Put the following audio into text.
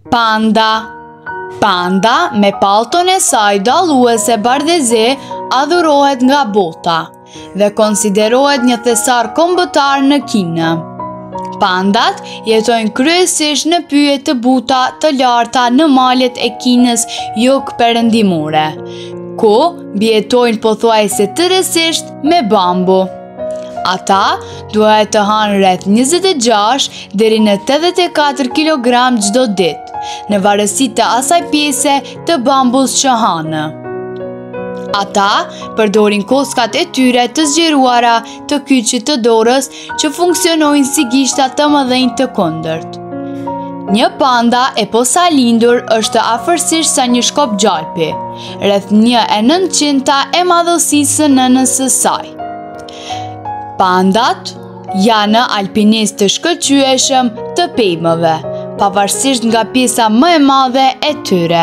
Panda. Panda, me pallton e saj dalluese bardhëzi, adhurohet nga bota dhe konsiderohet një thesar kombëtar në Kinë. Pandat jetojnë kryesisht në pyje të buta të larta në malet e Kinës jugperëndimore, ku mbjetojnë pothuajse tërësisht me bambu. Ata duhet të hanë rreth 26 deri në 84 kg çdo ditë, në varësi të asaj pjese të bambus që hanë. Ata përdorin koskat e tyre të zgjeruara të kyçit të dorës që funksionojnë si gishta të mëdhenj të kundërt. Një panda e posalindur është afërsisht sa një shkop gjalpi, rreth 1/900 e madhësisë së nënës së saj. Pandat janë alpinistë të shkëlqyeshëm të pemëve, pavarësisht nga pjesa më e madhe e tyre.